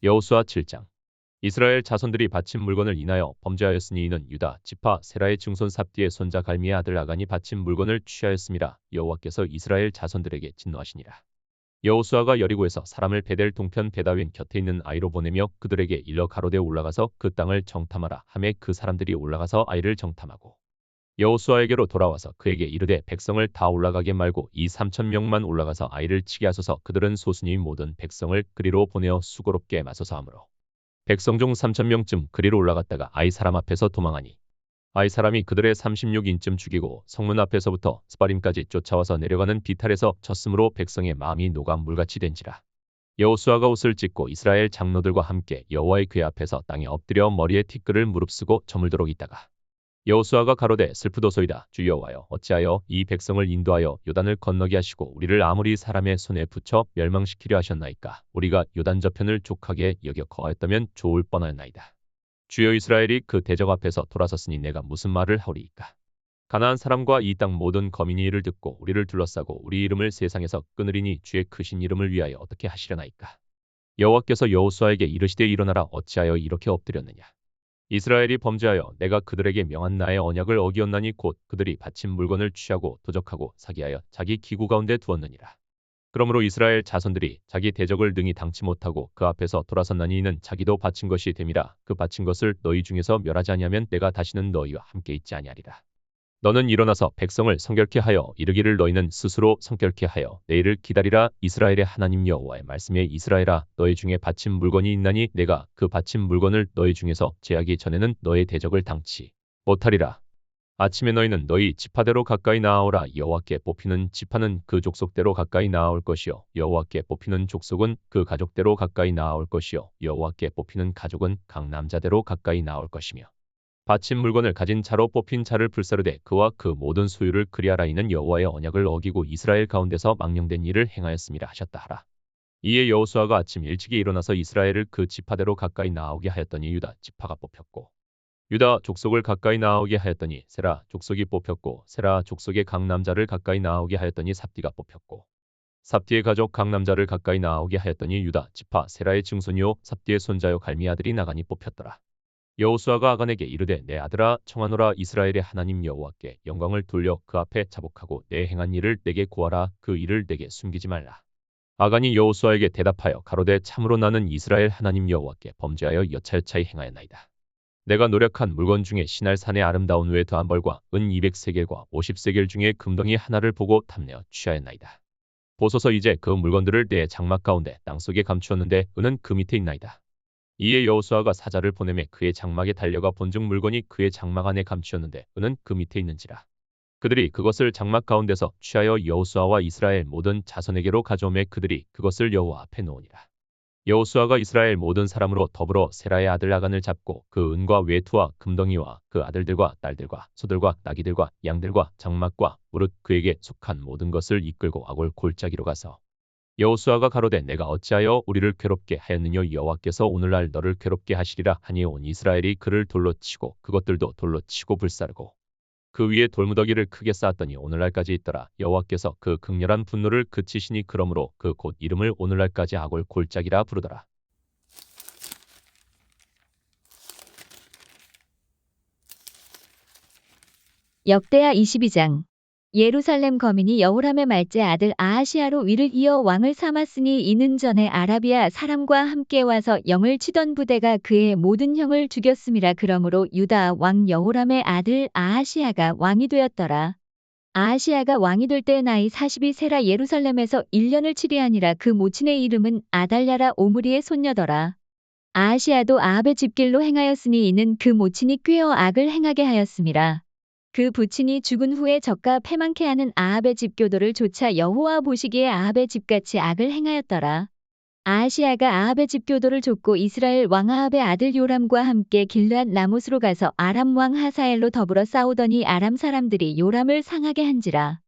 여호수아 7장. 이스라엘 자손들이 바친 물건을 인하여 범죄하였으니 이는 유다 지파 세라의 증손 삽디의 손자 갈미의 아들 아간이 바친 물건을 취하였음이라. 여호와께서 이스라엘 자손들에게 진노하시니라. 여호수아가 여리고에서 사람을 베델 동편 베다윈 곁에 있는 아이로 보내며 그들에게 일러 가로되 올라가서 그 땅을 정탐하라 하매 그 사람들이 올라가서 아이를 정탐하고 여호수아에게로 돌아와서 그에게 이르되 백성을 다 올라가게 말고 이 3,000명만 올라가서 아이를 치게 하소서. 그들은 소수니 모든 백성을 그리로 보내어 수고롭게 맞서서 하므로 백성 중 3,000명쯤 그리로 올라갔다가 아이 사람 앞에서 도망하니 아이 사람이 그들의 36인쯤 죽이고 성문 앞에서부터 스바림까지 쫓아와서 내려가는 비탈에서 쳤으므로 백성의 마음이 녹아 물같이 된지라. 여호수아가 옷을 찢고 이스라엘 장로들과 함께 여호와의 궤 앞에서 땅에 엎드려 머리에 티끌을 무릅쓰고 저물도록 있다가 여호수아가 가로되 슬프도소이다. 주 여호와여, 어찌하여 이 백성을 인도하여 요단을 건너게 하시고 우리를 아무리 사람의 손에 붙여 멸망시키려 하셨나이까. 우리가 요단 저편을 족하게 여겨 거하였다면 좋을 뻔하였나이다. 주여, 이스라엘이 그 대적 앞에서 돌아섰으니 내가 무슨 말을 하오리이까. 가나안 사람과 이 땅 모든 거민이 이를 듣고 우리를 둘러싸고 우리 이름을 세상에서 끊으리니 주의 크신 이름을 위하여 어떻게 하시려나이까. 여호와께서 여호수아에게 이르시되 일어나라. 어찌하여 이렇게 엎드렸느냐. 이스라엘이 범죄하여 내가 그들에게 명한 나의 언약을 어기었나니 곧 그들이 바친 물건을 취하고 도적하고 사기하여 자기 기구 가운데 두었느니라. 그러므로 이스라엘 자손들이 자기 대적을 능히 당치 못하고 그 앞에서 돌아섰나니 이는 자기도 바친 것이 됨이라. 그 바친 것을 너희 중에서 멸하지 아니하면 내가 다시는 너희와 함께 있지 아니하리라. 너는 일어나서 백성을 성결케 하여 이르기를 너희는 스스로 성결케 하여 내일을 기다리라. 이스라엘의 하나님 여호와의 말씀에 이스라엘아, 너희 중에 바친 물건이 있나니 내가 그 바친 물건을 너희 중에서 제하기 전에는 너의 대적을 당치 못하리라. 아침에 너희는 너희 지파대로 가까이 나아오라. 여호와께 뽑히는 지파는 그 족속대로 가까이 나아올 것이요 여호와께 뽑히는 족속은 그 가족대로 가까이 나아올 것이요 여호와께 뽑히는 가족은 각 남자대로 가까이 나아올 것이며 바친 물건을 가진 자로 뽑힌 자를 불사르되 그와 그 모든 소유를 그리하라. 이는 여호와의 언약을 어기고 이스라엘 가운데서 망령된 일을 행하였음이라 하셨다 하라. 이에 여호수아가 아침 일찍이 일어나서 이스라엘을 그 지파대로 가까이 나아오게 하였더니 유다 지파가 뽑혔고 유다 족속을 가까이 나아오게 하였더니 세라 족속이 뽑혔고 세라 족속의 각 남자를 가까이 나아오게 하였더니 삽디가 뽑혔고 삽디의 가족 각 남자를 가까이 나아오게 하였더니 유다 지파 세라의 증손이요 삽디의 손자요 갈미 아들이 나간이 뽑혔더라. 여호수아가 아간에게 이르되 내 아들아, 청하노라. 이스라엘의 하나님 여호와께 영광을 돌려 그 앞에 자복하고 내 행한 일을 내게 고하라. 그 일을 내게 숨기지 말라. 아간이 여호수아에게 대답하여 가로되 참으로 나는 이스라엘 하나님 여호와께 범죄하여 여차여차히 행하였나이다. 내가 노력한 물건 중에 신할 산의 아름다운 외 더한 벌과 은 200세겔과 50세겔 중에 금덩이 하나를 보고 탐내어 취하였나이다. 보소서, 이제 그 물건들을 내 장막 가운데 땅속에 감추었는데 은은 그 밑에 있나이다. 이에 여호수아가 사자를 보내매 그의 장막에 달려가 본즉 물건이 그의 장막 안에 감추었는데 은은 그 밑에 있는지라. 그들이 그것을 장막 가운데서 취하여 여호수아와 이스라엘 모든 자손에게로 가져오매 그들이 그것을 여호와 앞에 놓으니라. 여호수아가 이스라엘 모든 사람으로 더불어 세라의 아들 아간을 잡고 그 은과 외투와 금덩이와 그 아들들과 딸들과 소들과 나귀들과 양들과 장막과 무릇 그에게 속한 모든 것을 이끌고 아골 골짜기로 가서 여호수아가 가로되 내가 어찌하여 우리를 괴롭게 하였느냐. 여호와께서 오늘날 너를 괴롭게 하시리라 하니 온 이스라엘이 그를 돌로 치고 그것들도 돌로 치고 불사르고 그 위에 돌무더기를 크게 쌓았더니 오늘날까지 있더라. 여호와께서 그 극렬한 분노를 그치시니 그러므로 그 곧 이름을 오늘날까지 아골 골짜기라 부르더라. 역대하 22장. 예루살렘 거민이 여호람의 말째 아들 아하시아로 위를 이어 왕을 삼았으니 이는 전에 아라비아 사람과 함께 와서 영을 치던 부대가 그의 모든 형을 죽였음이라. 그러므로 유다 왕 여호람의 아들 아하시아가 왕이 되었더라. 아하시아가 왕이 될 때 나이 42세라. 예루살렘에서 1년을 치리하니라. 그 모친의 이름은 아달랴라. 오므리의 손녀더라. 아하시아도 아합의 집길로 행하였으니 이는 그 모친이 꾀어 악을 행하게 하였음이라. 그 부친이 죽은 후에 적과 패망케 하는 아합의 집교도를 쫓아 여호와 보시기에 아합의 집같이 악을 행하였더라. 아하시아가 아합의 집교도를 쫓고 이스라엘 왕 아합의 아들 요람과 함께 길르앗 라못으로 가서 아람 왕 하사엘로 더불어 싸우더니 아람 사람들이 요람을 상하게 한지라.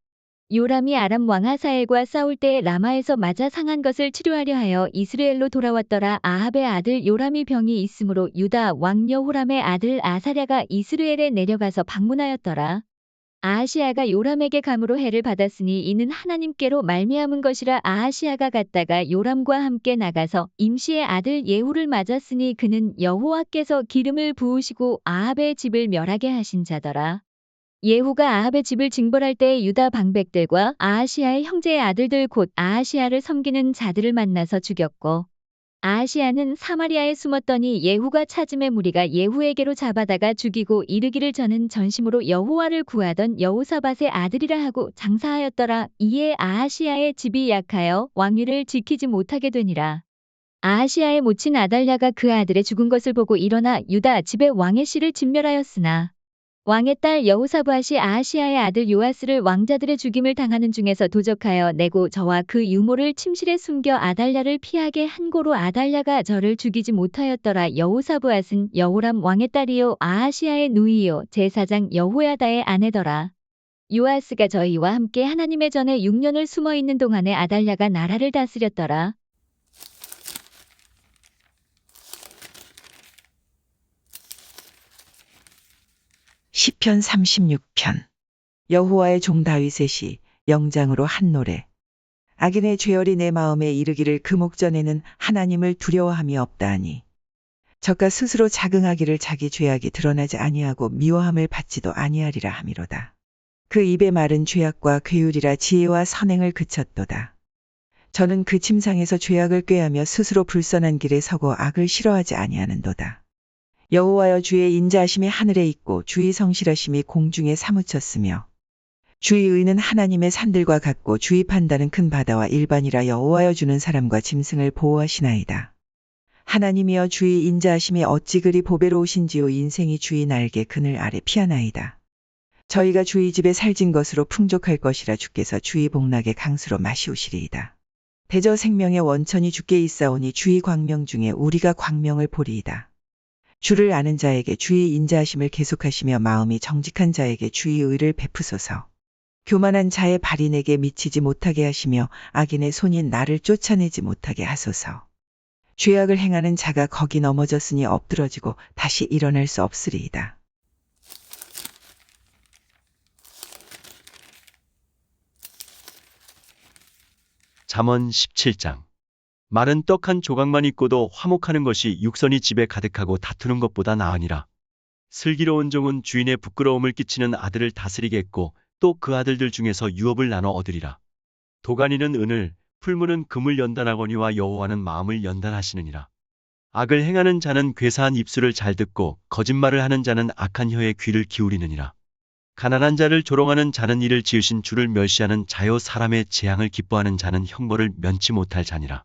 요람이 아람 왕 하사엘과 싸울 때에 라마에서 맞아 상한 것을 치료하려 하여 이스라엘로 돌아왔더라. 아합의 아들 요람이 병이 있으므로 유다 왕 여호람의 아들 아사랴가 이스라엘에 내려가서 방문하였더라. 아하시아가 요람에게 감으로 해를 받았으니 이는 하나님께로 말미암은 것이라. 아하시아가 갔다가 요람과 함께 나가서 임시의 아들 예후를 맞았으니 그는 여호와께서 기름을 부으시고 아합의 집을 멸하게 하신 자더라. 예후가 아합의 집을 징벌할 때에 유다 방백들과 아하시아의 형제의 아들들 곧 아하시아를 섬기는 자들을 만나서 죽였고, 아하시아는 사마리아에 숨었더니 예후가 찾음에 무리가 예후에게로 잡아다가 죽이고 이르기를 저는 전심으로 여호와를 구하던 여호사밧의 아들이라 하고 장사하였더라. 이에 아하시아의 집이 약하여 왕위를 지키지 못하게 되니라. 아하시아의 모친 아달랴가 그 아들의 죽은 것을 보고 일어나 유다 집의 왕의 씨를 진멸하였으나 왕의 딸 여호사밧이 아하시아의 아들 요아스를 왕자들의 죽임을 당하는 중에서 도적하여 내고 저와 그 유모를 침실에 숨겨 아달랴를 피하게 한 고로 아달랴가 저를 죽이지 못하였더라. 여호사밧은 여호람 왕의 딸이요 아하시아의 누이요 제사장 여호야다의 아내더라. 요아스가 저희와 함께 하나님의 전에 6년을 숨어 있는 동안에 아달랴가 나라를 다스렸더라. 시편 36편. 여호와의 종 다윗의 영장으로 한 노래. 악인의 죄열이 내 마음에 이르기를 그 목전에는 하나님을 두려워함이 없다하니. 저가 스스로 자긍하기를 자기 죄악이 드러나지 아니하고 미워함을 받지도 아니하리라 함이로다. 그 입의 말은 죄악과 괴율이라 지혜와 선행을 그쳤도다. 저는 그 침상에서 죄악을 꾀하며 스스로 불선한 길에 서고 악을 싫어하지 아니하는도다. 여호와여 주의 인자하심이 하늘에 있고 주의 성실하심이 공중에 사무쳤으며 주의 의는 하나님의 산들과 같고 주의 판단은 큰 바다와 일반이라. 여호와여 주는 사람과 짐승을 보호하시나이다. 하나님이여 주의 인자하심이 어찌 그리 보배로우신지요. 인생이 주의 날개 그늘 아래 피하나이다. 저희가 주의 집에 살진 것으로 풍족할 것이라. 주께서 주의 복락의 강수로 마시우시리이다. 대저 생명의 원천이 주께 있사오니 주의 광명 중에 우리가 광명을 보리이다. 주를 아는 자에게 주의 인자하심을 계속하시며 마음이 정직한 자에게 주의 의를 베푸소서. 교만한 자의 발이 내게 미치지 못하게 하시며 악인의 손이 나를 쫓아내지 못하게 하소서. 죄악을 행하는 자가 거기 넘어졌으니 엎드러지고 다시 일어날 수 없으리이다. 잠언 17장. 마른 떡 한 조각만 있고도 화목하는 것이 육선이 집에 가득하고 다투는 것보다 나으니라. 슬기로운 종은 주인의 부끄러움을 끼치는 아들을 다스리겠고 또 그 아들들 중에서 유업을 나눠 얻으리라. 도가니는 은을, 풀무는 금을 연단하거니와 여호와는 마음을 연단하시느니라. 악을 행하는 자는 괴사한 입술을 잘 듣고 거짓말을 하는 자는 악한 혀에 귀를 기울이느니라. 가난한 자를 조롱하는 자는 이를 지으신 주를 멸시하는 자요 사람의 재앙을 기뻐하는 자는 형벌을 면치 못할 자니라.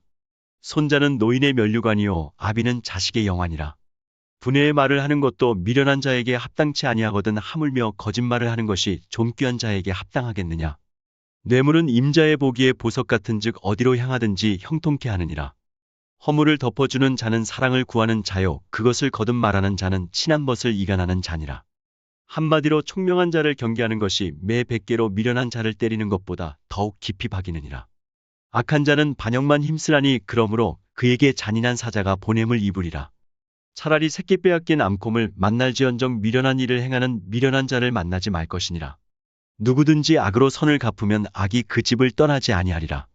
손자는 노인의 면류관이요 아비는 자식의 영환이라. 분해의 말을 하는 것도 미련한 자에게 합당치 아니하거든 하물며 거짓말을 하는 것이 존귀한 자에게 합당하겠느냐. 뇌물은 임자의 보기에 보석 같은즉 어디로 향하든지 형통케 하느니라. 허물을 덮어주는 자는 사랑을 구하는 자요 그것을 거듭 말하는 자는 친한 벗을 이간하는 자니라. 한마디로 총명한 자를 경계하는 것이 매 100개로 미련한 자를 때리는 것보다 더욱 깊이 박이느니라. 악한 자는 반역만 힘쓰라니 그러므로 그에게 잔인한 사자가 보냄을 입으리라. 차라리 새끼 빼앗긴 암곰을 만날지언정 미련한 일을 행하는 미련한 자를 만나지 말 것이니라. 누구든지 악으로 선을 갚으면 악이 그 집을 떠나지 아니하리라.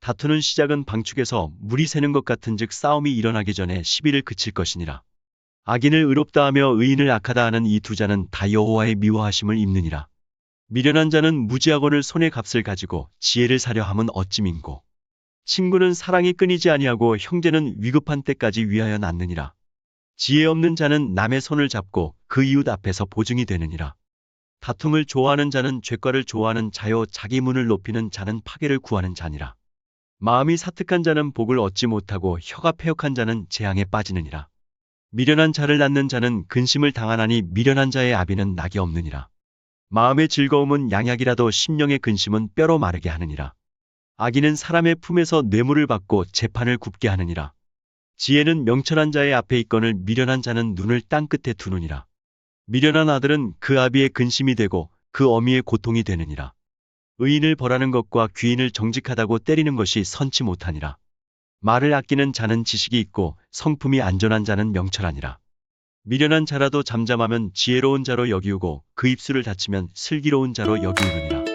다투는 시작은 방축에서 물이 새는 것 같은즉 싸움이 일어나기 전에 시비를 그칠 것이니라. 악인을 의롭다 하며 의인을 악하다 하는 이 두 자는 다 여호와의 미워하심을 입느니라. 미련한 자는 무지하거늘 손에 값을 가지고 지혜를 사려 함은 어찌 민고. 친구는 사랑이 끊이지 아니하고 형제는 위급한 때까지 위하여 낳느니라. 지혜 없는 자는 남의 손을 잡고 그 이웃 앞에서 보증이 되느니라. 다툼을 좋아하는 자는 죄과를 좋아하는 자요 자기 문을 높이는 자는 파괴를 구하는 자니라. 마음이 사특한 자는 복을 얻지 못하고 혀가 패역한 자는 재앙에 빠지느니라. 미련한 자를 낳는 자는 근심을 당하나니 미련한 자의 아비는 낙이 없느니라. 마음의 즐거움은 양약이라도 심령의 근심은 뼈로 마르게 하느니라. 악인은 사람의 품에서 뇌물을 받고 재판을 굽게 하느니라. 지혜는 명철한 자의 앞에 있거늘 미련한 자는 눈을 땅끝에 두느니라. 미련한 아들은 그 아비의 근심이 되고 그 어미의 고통이 되느니라. 의인을 벌하는 것과 귀인을 정직하다고 때리는 것이 선치 못하니라. 말을 아끼는 자는 지식이 있고 성품이 안전한 자는 명철하니라. 미련한 자라도 잠잠하면 지혜로운 자로 여기우고 그 입술을 닫히면 슬기로운 자로 여기우느니라.